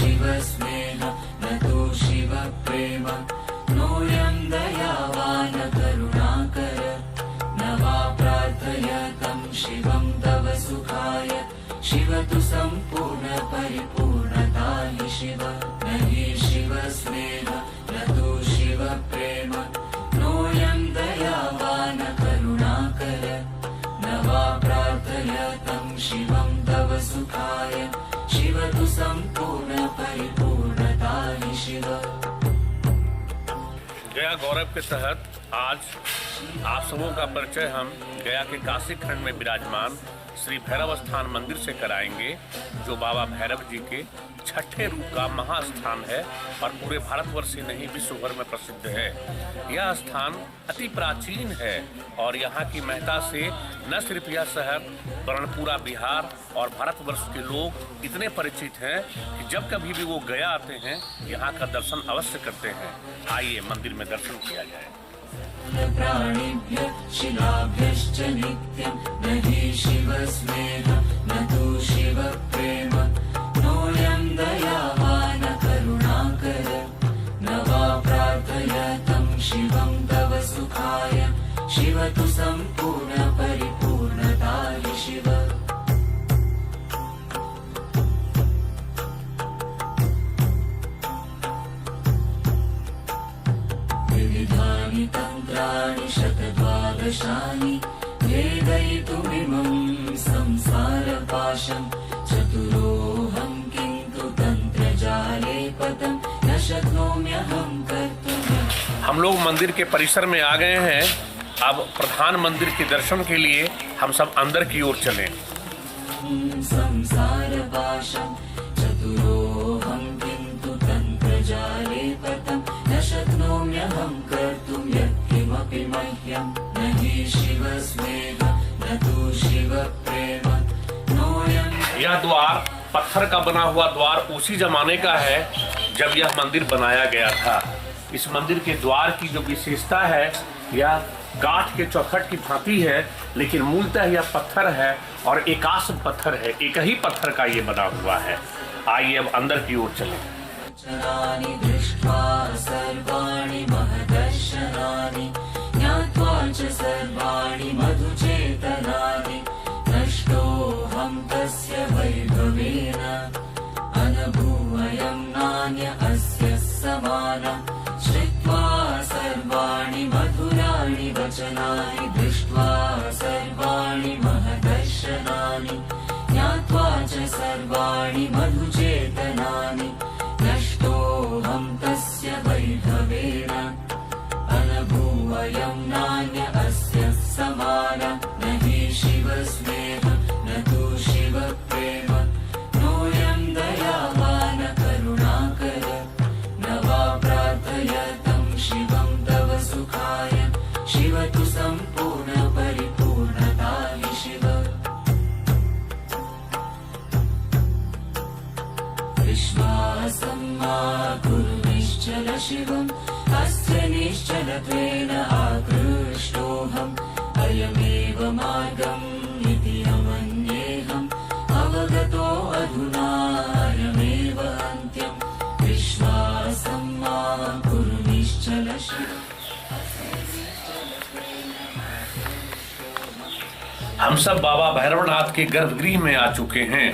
शिव स्नेह न तु शिव प्रेम नोऽयं दयावान करुणाकर न वा प्रार्थयतं शिवं तव सुखाय शिव तु सम्पूर्ण परिपूर्णता हि शिव न हि शिव स्नेह न तु शिव प्रेम नोऽयं दयावान करुणाकर न वा प्रार्थयतं शिवं तव सुखाय शिव तु सम्पूर्ण परिपूर्णता हि शिव। गया गौरव के तहत आज आप सबों का परिचय हम गया के काशी खंड में विराजमान श्री भैरव स्थान मंदिर से कराएंगे, जो बाबा भैरव जी के छठे रूप का महास्थान है और पूरे भारतवर्ष ही नहीं विश्व भर में प्रसिद्ध है। यह स्थान अति प्राचीन है और यहाँ की महत्ता से न सिर्फ यह शहर वरन पूरा बिहार और भारतवर्ष के लोग इतने परिचित हैं कि जब कभी भी वो गया आते हैं यहाँ का दर्शन अवश्य करते हैं। आइए मंदिर में दर्शन किया जाए। प्राणिभ्य शिलाभ्यश्च नित्यं न हि शिव स्नेह न तु शिव प्रेम नोऽयं दयावान करुणाकर न वा प्रार्थयतं शिवं तव सुखाय शिव तु सम्पूर्ण परिपूर्णता हि शिव। विविधानि तन्त्राणि शतद्वादशानि भेदयितुमिमं संसारपाशं चतुरोऽहं किन्तु तन्त्रजाले पतं न शक्नोम्यहं कर्तुम्। हम लोग मंदिर के परिसर में आ गए हैं। अब प्रधान मंदिर के दर्शन के लिए हम सब अंदर की ओर चलें। संसारपाशं चतुरोऽहं किन्तु तन्त्रजाले पतं न शक्नोम्यहं कर्तुं यत्किमपि मह्यं न हि शिव स्नेह न तु शिव प्रेम नोऽयं। यह द्वार पत्थर का बना हुआ द्वार उसी जमाने का है जब यह मंदिर बनाया गया था। इस मंदिर के द्वार की जो विशेषता है, यह गांठ के चौखट की भांति है, लेकिन मूलतः यह पत्थर है और एकाश पत्थर है, एक ही पत्थर का ये बना हुआ है। आइए अब अंदर की ओर चलें। चरानि दृष्ट्वा सर्वाणि महदर्शनानि ज्ञात्वा च सर्वाणि मधुचेतनानि नष्टोऽहं तस्य वैभवेन अनभूवयं नान्य अस्य समानम् श्रुत्वा सर्वाणि मधुराणि वचनानि दृष्ट्वा सर्वाणि महदर्शनानि ज्ञात्वा च सर्वाणि मधुचेतनानि नष्टोऽहं तस्य वैभवेन अनभूवयं नान्य अस्य समानम् न हि शिव स्नेह न तु शिव प्रेम नोऽयं दयावान करुणाकर न वा प्रार्थयतं शिवं तव सुखाय शिव तु सम्पूर्ण परिपूर्णता हि शिव। विश्वासं मा कुरु निश्चल शिवम् अस्य निश्चलत्वेन आकृष्टोऽहम् अयमेव मार्गम् इति अमन्येऽहम् अवगतो अधुना अयमेव अन्त्यम् विश्वासं मा कुरु निश्चल शिवम्। हम सब बाबा भैरवनाथ के गर्भगृह में आ चुके हैं।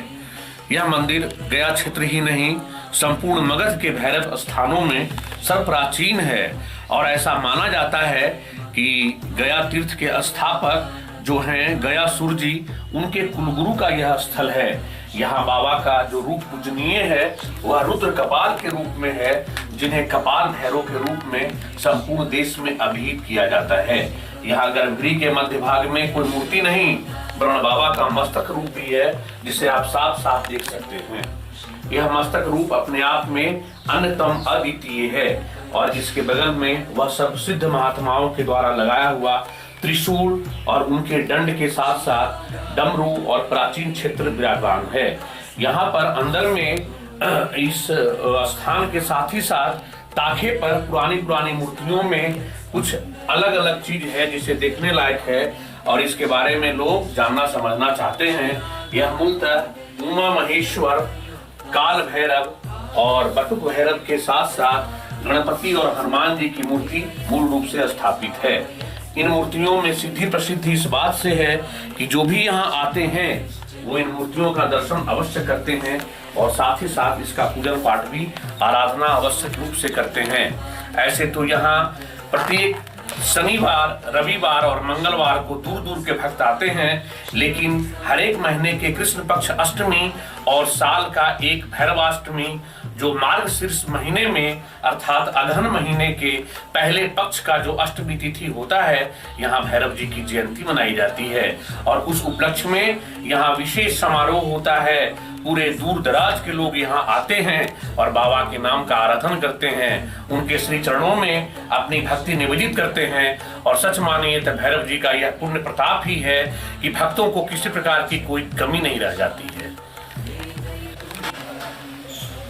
यह मंदिर गया क्षेत्र ही नहीं संपूर्ण मगध के भैरव स्थानों में सर्वप्राचीन है और ऐसा माना जाता है कि गया तीर्थ के स्थापक जो हैं गयासुर जी, उनके कुलगुरु का यह स्थल है। यहाँ बाबा का जो रूप पूजनीय है वह रुद्र कपाल के रूप में है, जिन्हें कपाल भैरव के रूप में संपूर्ण देश में अभिहित किया जाता है। यहाँ गर्भगृह के मध्य भाग में कोई मूर्ति नहीं, वरन बाबा का मस्तक रूप भी है, जिसे आप साफ साफ देख सकते हैं। यह मस्तक रूप अपने आप में अन्यतम अद्वितीय है और इसके बगल में वह सब सिद्ध महात्माओं के द्वारा लगाया हुआ त्रिशूल और उनके दंड के साथ साथ डमरू और प्राचीन क्षेत्र विराजमान है। यहाँ पर अंदर में इस स्थान के साथ ही साथ ताखे पर पुरानी मूर्तियों में कुछ अलग अलग चीज है जिसे देखने लायक है और इसके बारे में लोग जानना समझना चाहते हैं। यह मूलतः उमा महेश्वर, काल भैरव और बटुक भैरव के साथ साथ गणपति और हनुमान जी की मूर्ति मूल रूप से स्थापित है। इन मूर्तियों में सिद्धि प्रसिद्धि इस बात से है कि जो भी यहाँ आते हैं वो इन मूर्तियों का दर्शन अवश्य करते हैं और साथ ही साथ इसका पूजन पाठ भी आराधना आवश्यक रूप से करते हैं। ऐसे तो यहाँ प्रत्येक शनिवार, रविवार और मंगलवार को दूर दूर के भक्त आते हैं, लेकिन हर एक महीने के कृष्ण पक्ष अष्टमी और साल का एक भैरवाष्टमी जो मार्गशीर्ष महीने में अर्थात अगहन महीने के पहले पक्ष का जो अष्टमी तिथि होता है, यहाँ भैरव जी की जयंती मनाई जाती है और उस उपलक्ष्य में यहाँ विशेष समारोह होता है। पूरे दूर दराज के लोग यहाँ आते हैं और बाबा के नाम का आराधन करते हैं, उनके श्री चरणों में अपनी भक्ति निवेदित करते हैं। और सच मानिए तो भैरव जी का यह पुण्य प्रताप ही है कि भक्तों को किसी प्रकार की कोई कमी नहीं रह जाती है।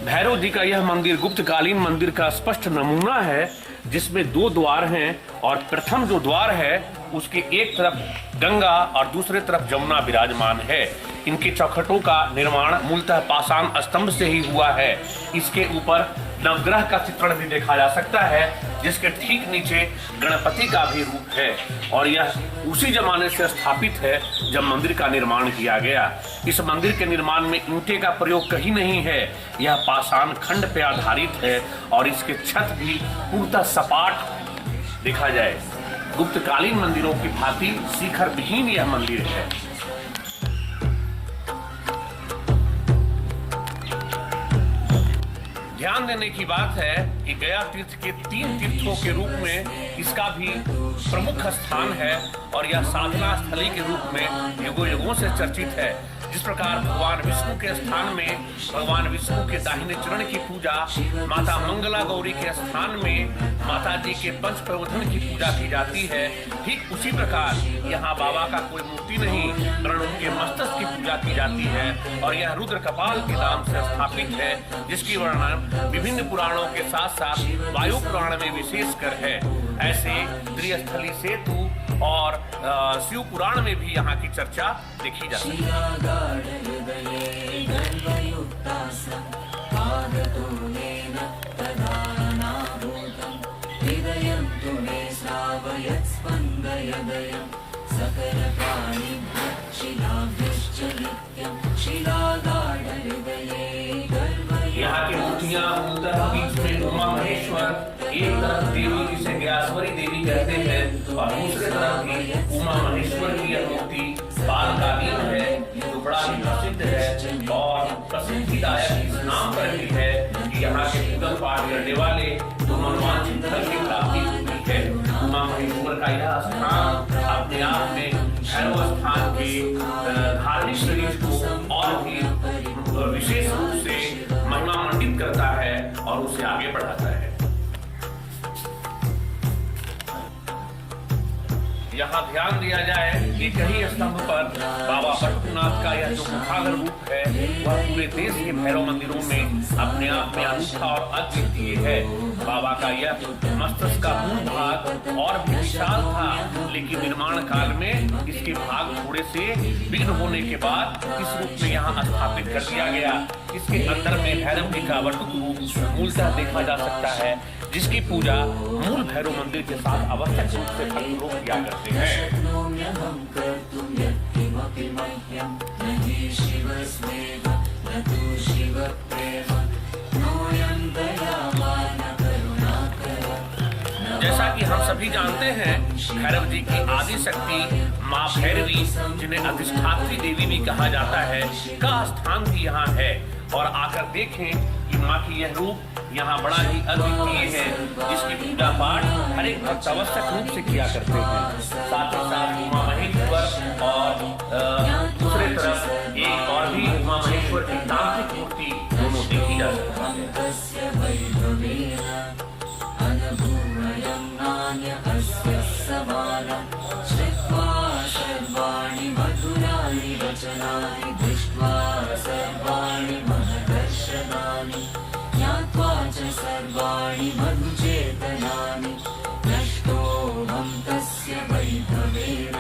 भैरव जी का यह मंदिर गुप्तकालीन मंदिर का स्पष्ट नमूना है, जिसमें 2 द्वार हैं और प्रथम जो द्वार है उसके एक तरफ गंगा और दूसरे तरफ जमुना विराजमान है। इनके चौखटों का निर्माण मूलतः पाषाण स्तंभ से ही हुआ है। इसके ऊपर नवग्रह का चित्रण भी देखा जा सकता है, जिसके ठीक नीचे गणपति का भी रूप है और यह उसी जमाने से स्थापित है जब मंदिर का निर्माण किया गया। इस मंदिर के निर्माण में ईंटे का प्रयोग कहीं नहीं है, यह पाषाण खंड पे आधारित है और इसके छत भी पूर्णतः सपाट देखा जाए। गुप्तकालीन मंदिरों की भांति शिखर विहीन यह मंदिर है। ध्यान देने की बात है कि गया तीर्थ के 3 तीर्थों के रूप में इसका भी प्रमुख स्थान है और यह साधना स्थली के रूप में युगों युगों से चर्चित है। जिस प्रकार भगवान विष्णु के स्थान में भगवान विष्णु के दाहिने चरण की पूजा, माता मंगला गौरी के स्थान में माता जी के पंच प्रवर्धन की पूजा की जाती है, ठीक उसी प्रकार यहाँ बाबा का कोई मूर्ति नहीं वरन उनके मस्तक की पूजा की जाती है और यह रुद्र कपाल के नाम से स्थापित है, जिसकी वर्णन विभिन्न पुराणों के साथ साथ वायु पुराण में विशेषकर है। ऐसे त्रिस्थली सेतु और शिव पुराण में भी यहाँ की चर्चा देखी जा सकती है। यहाँ की मूर्तियाँ मूलतः बीच में उमा महेश्वर, एक तरफ देवी जिसे ज्ञासवरी देवी कहते हैं और दूसरे तरफ भी उमा महेश्वर की यह मूर्ति बालकालीन है, जो बड़ा ही प्रसिद्ध है और प्रसिद्धिदायक इस नाम पर भी है कि यहाँ के पूजन पाठ करने वाले तो मनोवांछित फल की प्राप्ति होती है। उमा महेश्वर का यह स्थान अपने आप में भैरव स्थान के धार्मिक शरीर को और भी विशेष रूप से महिमा मंडित करता है और उसे आगे बढ़ाता है। यहाँ ध्यान दिया जाए कि कहीं स्तंभ पर बाबा बटुकनाथ का यह जो मुखाग्र रूप है वह पूरे देश के भैरव मंदिरों में अपने आप में अनूठा और अद्वितीय है। बाबा का यह मस्तक का मूल भाग और भी विशाल था, लेकिन निर्माण काल में इसके भाग थोड़े से विघ्न होने के बाद इस रूप में यहाँ स्थापित कर दिया गया। इसके अंदर में भैरव जी का बटुक रूप मूलतः देखा जा सकता है, जिसकी पूजा मूल भैरव मंदिर के साथ आवश्यक रूप से भक्त लोग किया करते हैं। जैसा कि हम सभी जानते हैं, भैरव जी की आदि शक्ति माँ भैरवी, जिन्हें अधिष्ठात्री देवी भी कहा जाता है, का स्थान भी यहाँ है और आकर देखें कि माँ की यह रूप यहाँ बड़ा ही अद्वितीय है, जिसकी पूजा पाठ हर एक भक्त आवश्यक रूप से किया करते हैं। साथ ही साथ उमा महेश्वर और दूसरे तरफ एक और भी उमा महेश्वर की तांत्रिक मूर्ति दोनों देखी जा सर्वाणि मधुचेतनानि नष्टोऽहं तस्य वैभवेन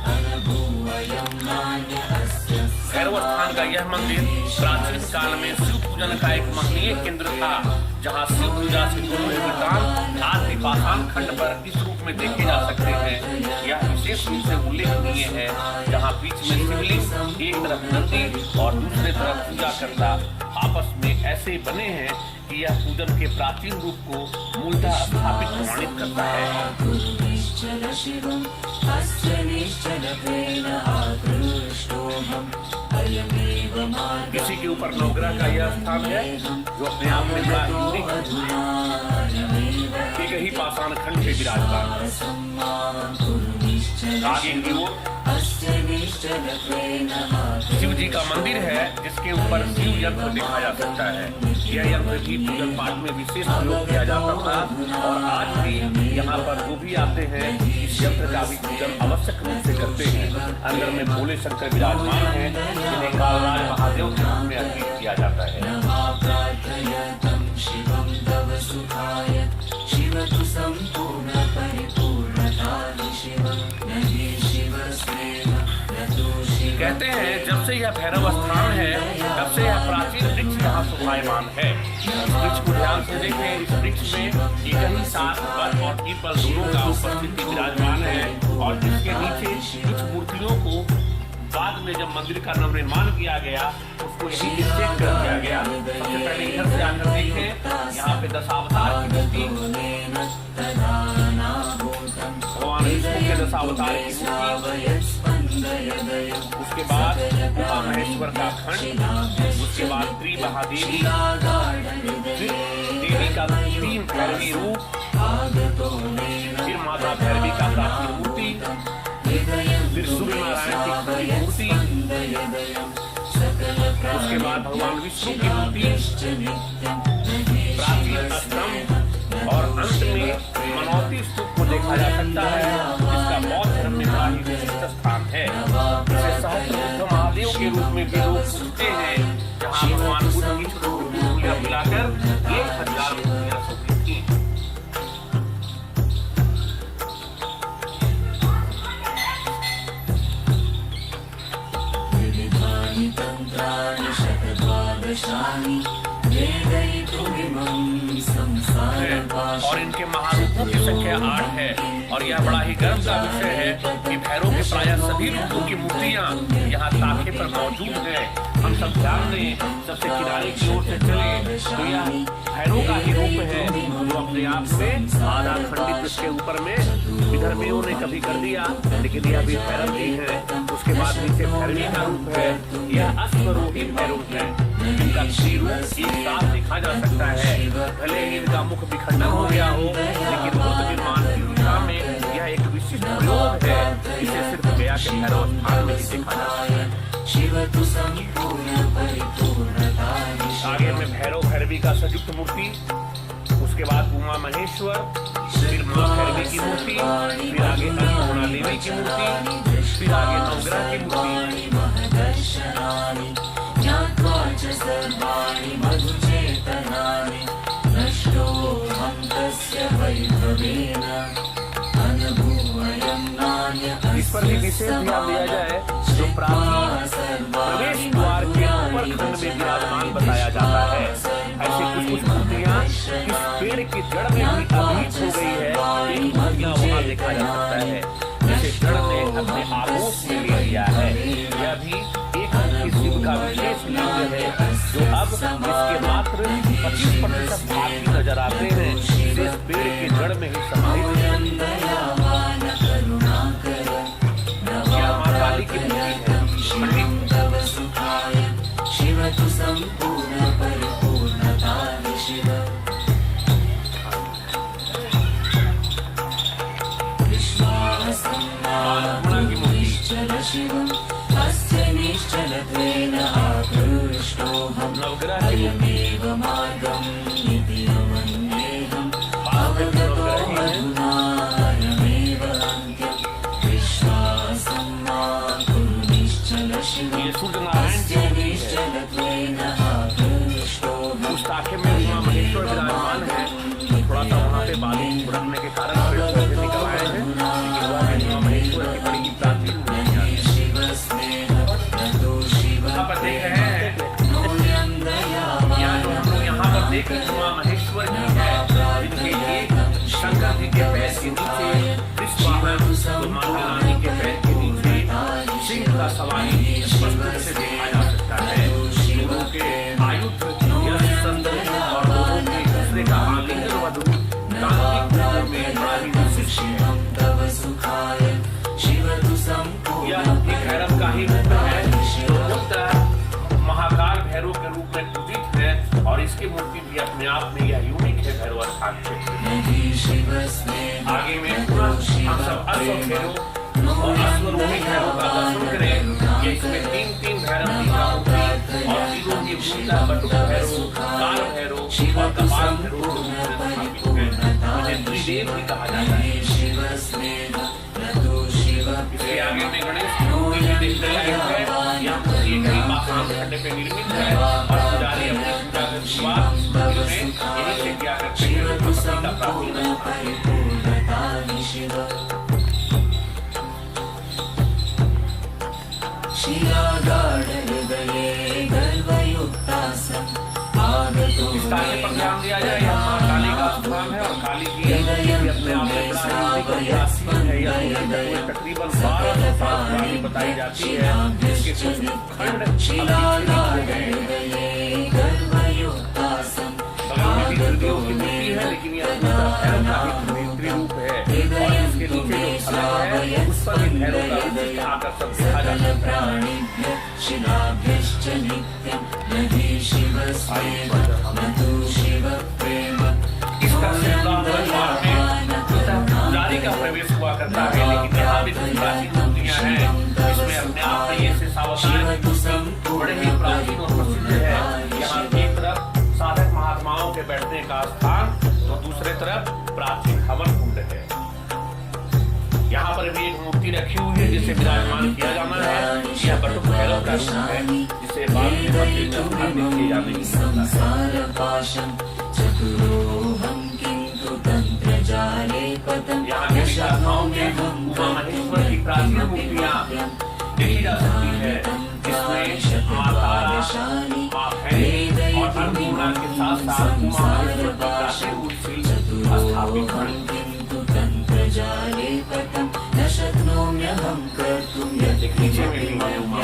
अनुभूवयं नान्य अस्य। भैरव स्थान का यह मंदिर प्राचीन काल में शिव पूजन का एक महनीय केंद्र था, जहाँ शिव पूजा से जुड़े हुए वृतांत आज भी पाषाण खंड पर इस रूप में देखे जा सकते हैं। यह विशेष रूप से उल्लेखनीय है, जहाँ बीच में शिवलिंग, एक तरफ नंदी और दूसरे तरफ पूजा करता आपस में ऐसे बने हैं कि यह पूजन के प्राचीन रूप को मूलतः स्थापित प्रमाणित करता है। इसी के ऊपर नवग्रह का यह स्थान है, जो अपने आप में बड़ा यूनिक एक ही पाषाण खंड से विराजमान है। आगे की ओर शिव जी का मंदिर है, जिसके ऊपर शिव यंत्र देखा जा सकता है। यह यंत्र भी पूजन पाठ में विशेष प्रयोग किया जाता था और आज भी यहाँ पर जो भी आते हैं इस यंत्र का भी पूजन आवश्यक रूप से करते हैं। अंदर में भोले शंकर विराजमान है, जिन्हें कालराज महादेव के रूप में अर्पित किया जाता है। कहते हैं जब से यह भैरव स्थान है, तब से यह प्राचीन वृक्ष यहाँ शोभायमान है। इस वृक्ष को ध्यान से देखें, इस वृक्ष में एक ही साथ बर और पीपल दोनों का उपस्थिति विराजमान है और इसके नीचे कुछ मूर्तियों को बाद में जब मंदिर का नवनिर्माण किया गया उसको यही निश्चित कर दिया गया। सबसे पहले इधर से आकर देखें, यहाँ पे दशावतार की मूर्ति, भगवान विष्णु के दशावतार की मूर्ति, उसके बाद महेश्वर का खंड, उसके बाद त्रिमहादेवी, देवी का 3 भैरवी रूप, फिर माता भैरवी का प्राचीन मूर्ति, फिर सूर्य नारायण की मूर्ति, उसके बाद भगवान विष्णु की मूर्ति, प्राचीन स्तंभ और अंत में मनौती स्तूप को देखा जा सकता है, जिसका बौद्ध धर्म में बड़ा ही विशिष्ट स्थान है। इसे सहस्त्र महादेव के रूप में भी लोग पूजते हैं, जहाँ भगवान बुद्ध की छोटी मूर्तियां मिलाकर 1000 मूर्तियां शोभित की। और इनके महारूपों की संख्या 8 है और यह बड़ा ही गर्व का विषय है कि भैरव के प्रायः सभी रूपों की मूर्तियां यहाँ ताखे पर मौजूद है। हम सब ध्यान दें, सबसे किनारे की ओर से चले तो यह भैरव का ही रूप है, जो अपने आप में आधा खंडित, इसके ऊपर में विधर्मियों ने कभी कर दिया, लेकिन यह भी भैरव ही है। उसके बाद नीचे भैरवी का रूप है, यह अश्वरोही भैरव है, इनका त्रिरूप एक साथ देखा जा सकता है। भले ही इनका मुख विखंडन हो गया हो, लेकिन मूर्ति निर्माण की दिशा में यह एक विशिष्ट प्रयोग है। इसे सिर्फ गया के भैरव स्थान में ही देखा जा सकता है। आगे में भैरव भैरवी का संयुक्त मूर्ति, उसके बाद उमा महेश्वर, फिर माँ भैरवी की मूर्ति, फिर आगे अन्नपूर्णा देवी की मूर्ति, फिर आगे नवग्रह की मूर्ति। इस पर भी विशेष ध्यान दिया जाए, जो प्राचीन प्रवेश द्वार के ऊपर खंड में विराजमान बताया जाता है। ऐसे कुछ मूर्तियां इस पेड़ की जड़ में भी अभिहित हो गई है, एक मूर्तियां वहाँ देखा जा सकता है, जिसे जड़ ने अपने आगोश में ले लिया है। यह भी एक शिव का विशेष लिंग है, जो अब इसके मात्र 25% भाग ही नजर आते हैं, इस पेड़ के जड़ में ही समाहित है। यह माँ काली की मूर्ति है। नवग्रह की ये सूर्य नारायण जी उस ताखे में उमा महेश्वर विराजमान है। थोड़ा सा वहाँ पे बालू रखने के कारण पेड़ पौधे निकल आए हैं, लेकिन वहाँ पे उमा महेश्वर की बड़ी ही प्राचीन मूर्तियां हैं। यहाँ पर देख रहे हैं, यहाँ का सवारी स्पष्ट रूप से देखा जा सकता है। दोनों के आयुध, यश, संदर्भ और दोनों के दूसरे का आलिंगन व रूप तांत्रिक रूप में बड़ा ही विशिष्ट है। यह एक भैरव का ही रूप है जो मुक्त महाकाल भैरव के रूप में पूजित है और इसकी मूर्ति भी अपने आप में यह यूनिक है भैरव स्थान क्षेत्र। आगे में हम सब अश्व भैरव और अश्वरोही भैरव का दर्शन करें। ये इसमें तीन भैरव की मूर्ति और तीनों की भूमिका बटुक भैरव, काल भैरव और कपाल भैरव स्थापित है। इन्हें त्रिदेव भी कहा जाता है। इसके आगे में गणेश की मूर्ति भी दिख रही है। यहाँ ये कहीं पाषाण खड्डे पे निर्मित है और पुजारी अपनी पूजा के शुरुआत में यही से किया करते हैं। भक्ति का प्राचीन इस कार्य पर ध्यान दिया जाए। यहाँ काली का स्थान है और काली की अपने आप में बड़ा है। यह तकरीबन 1200 साल पुरानी बताई जाती है। इसके कुछ खंड हो गए हैं। बगल में भी दुर्गियों की मूर्ति है, लेकिन यह भैरव का ही रूप है और इसके नीचे जो फलक है उस पर भी भैरव का विशिष्ट आकर्षण देखा जाता है। इसका पुजारी का प्रवेश हुआ करता है, लेकिन यहाँ भी कुछ प्राचीन मूर्तियाँ हैं जिसमें अपने आप में ये सावधान बड़े ही प्राचीन और प्रसिद्ध है। यहाँ एक तरफ साधक महात्माओं के बैठने का स्थान तो दूसरे तरफ प्राचीन हवन कुंड है। यहाँ पर भी एक मूर्ति रखी हुई है जिसे विराजमान किया जाना है। यह बटुक भैरव का रूप है जिसे बाद में मंदिर में स्थापित किए जाने की यहाँ के शाखाओं में उमा महेश्वर की प्राचीन मूर्तियाँ देखी जा सकती है, जिसमें माता माँ है और अन्नपूर्णा के साथ साथ उमा महेश्वर की प्राचीन मूर्ति स्थापित है। नीचे में भी है उमा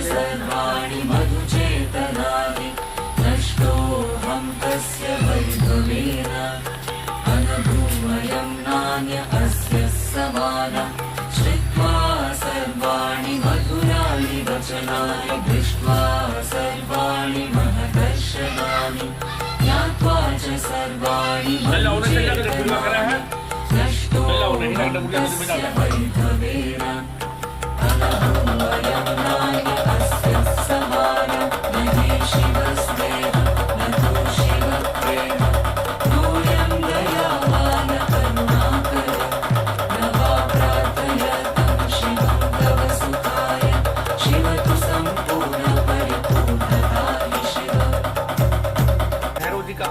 सर्वाणि मधुचेतनानि नष्टोऽहं तस्य वैभवेन अनुभूयं नान्य अस्य समानम् श्रुत्वा सर्वाणि मधुराणि वचनानि दृष्ट्वा सर्वाणि महदर्शनानि ज्ञात्वा च सर्वाणि मधुचेतनानि नष्टोऽहं तस्य वैभवेन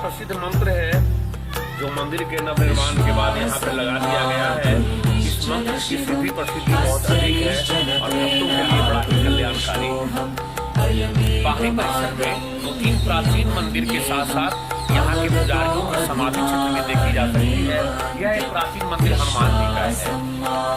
प्रसिद्ध मंत्र है जो मंदिर के नवनिर्माण के बाद यहाँ पे लगा दिया गया है। इस मंत्र की सिद्धि प्रसिद्धि बहुत अधिक है और भक्तों के लिए बड़ा ही कल्याणकारी है। बाहरी परिसर में 2-3 प्राचीन मंदिर के साथ साथ यहाँ के पुजारियों की समाधि क्षेत्र में देखी जा सकती है। यह एक प्राचीन मंदिर हनुमान जी का है।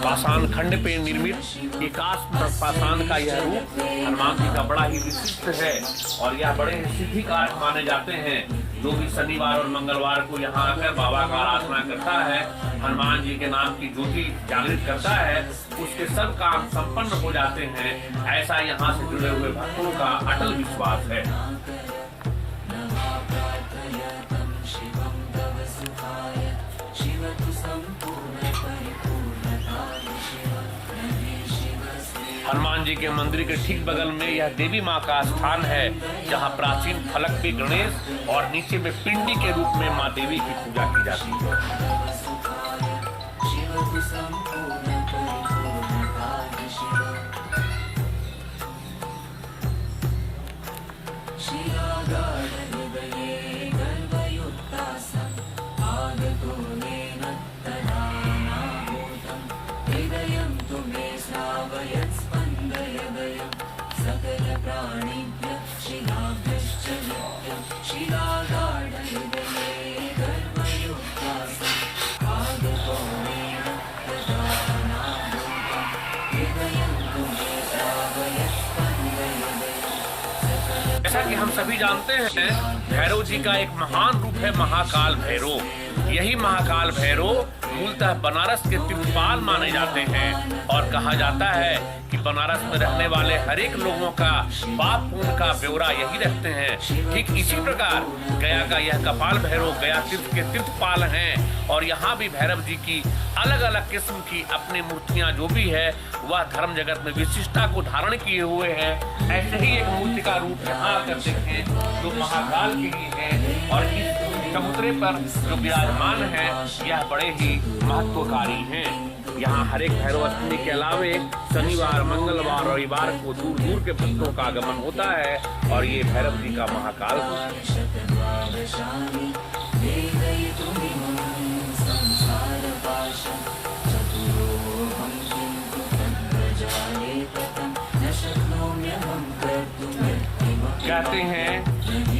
पाषाण खंड पे निर्मित एकाश पाषाण का यह रूप हनुमान जी का बड़ा ही विशिष्ट है और यह बड़े सिद्धिकारक माने जाते हैं। जो भी शनिवार और मंगलवार को यहाँ आकर बाबा का आराधना करता है, हनुमान जी के नाम की ज्योति जागृत करता है, उसके सब काम संपन्न हो जाते हैं। ऐसा यहाँ से जुड़े हुए भक्तों का अटल विश्वास है। हनुमान जी के मंदिर के ठीक बगल में यह देवी माँ का स्थान है, जहाँ प्राचीन फलक पे गणेश और नीचे में पिंडी के रूप में माँ देवी की पूजा की जाती है। हम सभी जानते हैं भैरव जी का एक महान रूप है महाकाल भैरव। यही महाकाल भैरव मूलतः बनारस के तीर्थपाल माने जाते हैं और कहा जाता है कि बनारस में रहने वाले हर एक लोगों का पाप पुण्य का ब्यौरा यही रखते हैं। ठीक इसी प्रकार गया का यह कपाल भैरव गया तीर्थ के तीर्थपाल हैं और यहाँ भी भैरव जी की अलग अलग किस्म की अपनी मूर्तियाँ जो भी है वह धर्म जगत में विशिष्टता को धारण किए हुए हैं। ऐसे ही एक मूर्ति का रूप यहाँ आकर देखें जो महाकाल की ही है और इस चबूतरे पर जो विराजमान है यह बड़े ही महत्वकारी हैं। यहाँ हर एक भैरव अष्टमी के अलावे शनिवार, मंगलवार, रविवार को दूर दूर के भक्तों का आगमन होता है और ये भैरव जी का महाकाल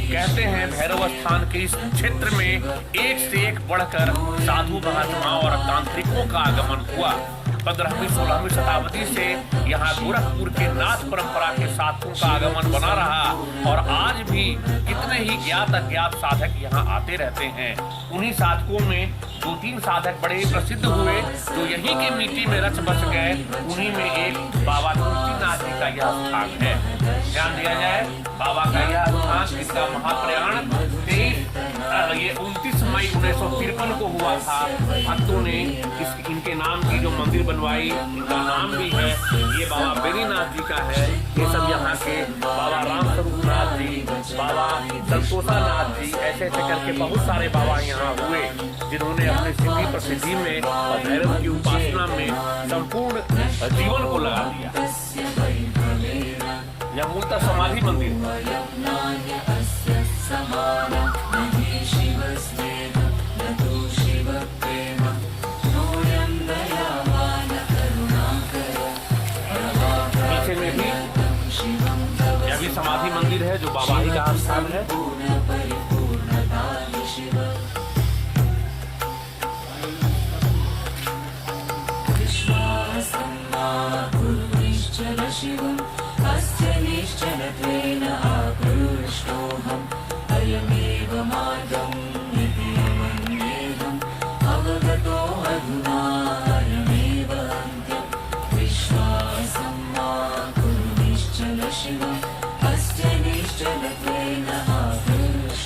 कहते हैं भैरव स्थान के इस क्षेत्र में एक से एक बढ़कर साधु महात्माओं और तांत्रिकों का आगमन हुआ। 15वीं 16वीं शताब्दी से यहाँ गोरखपुर के नाथ परंपरा के साधुओं का आगमन बना रहा और आज भी कितने ही ज्ञात अज्ञात साधक यहाँ आते रहते हैं। उन्हीं साधकों में 2-3 साधक बड़े ही प्रसिद्ध हुए जो यहीं की मिट्टी में रच बस गए। उन्हीं में एक बाबा तुलसीनाथ जी का यह स्थान है। ध्यान दिया जाए बाबा का यह स्थान इसका महाप्रयाण 29 मई 1953 को हुआ था। भक्तों ने इनके नाम की जो मंदिर बनवाई, इनका नाम भी है ये बाबा बेरीनाथ जी का है। ये सब यहाँ के बाबा राम स्वरूप नाथ जी, बाबा संतोषा नाथ जी ऐसे ऐसे करके बहुत सारे बाबा यहाँ हुए जिन्होंने अपनी सिद्धि प्रसिद्धि में और भैरव की उपासना में संपूर्ण जीवन को लगा दिया। यह मूलतः समाधि मंदिर है। पीछे में भी यह भी समाधि मंदिर है जो बाबा ही का स्थान है।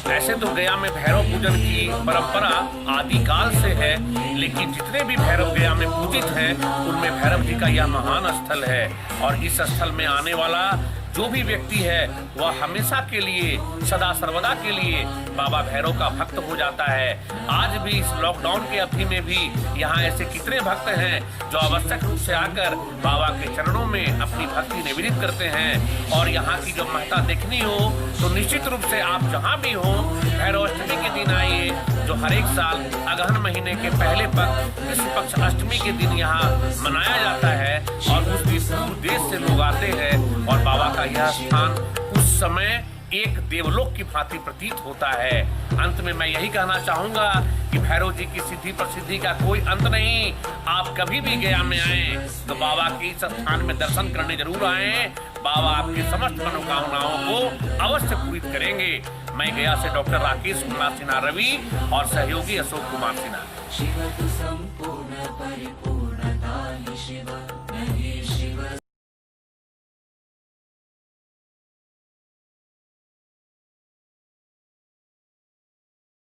ऐसे तो गया में भैरव पूजन की परंपरा आदिकाल से है, लेकिन जितने भी भैरव गया में पूजित हैं उनमें भैरव जी का यह महान स्थल है और इस स्थल में आने वाला जो भी व्यक्ति है वह हमेशा के लिए सदा सर्वदा के लिए बाबा भैरव का भक्त हो जाता है। आज भी इस लॉकडाउन के अवधि में भी यहाँ ऐसे कितने भक्त हैं जो आवश्यक रूप से आकर बाबा के चरणों में अपनी भक्ति निवेदित करते हैं। और यहाँ की जो महत्ता देखनी हो तो निश्चित रूप से आप जहाँ भी हो भैरव अष्टमी के दिन आइए, जो हर एक साल अगहन महीने के पहले कृष्ण पक्ष अष्टमी के दिन यहाँ मनाया जाता है और उस दिन पूरे देश से लोग आते हैं और बाबा का यह स्थान उस समय एक देवलोक की भांति प्रतीत होता है। अंत में मैं यही कहना चाहूंगा कि भैरव जी की सिद्धि प्रसिद्धि का कोई अंत नहीं। आप कभी भी गया में आए तो बाबा के इस स्थान में दर्शन करने जरूर आए। बाबा आपकी समस्त मनोकामनाओं को अवश्य पूरी करेंगे। मैं गया से डॉक्टर राकेश कुमार सिन्हा रवि और सहयोगी अशोक कुमार सिन्हा। शिव तु संपूर्ण परिपूर्णता शिव नहीं शिव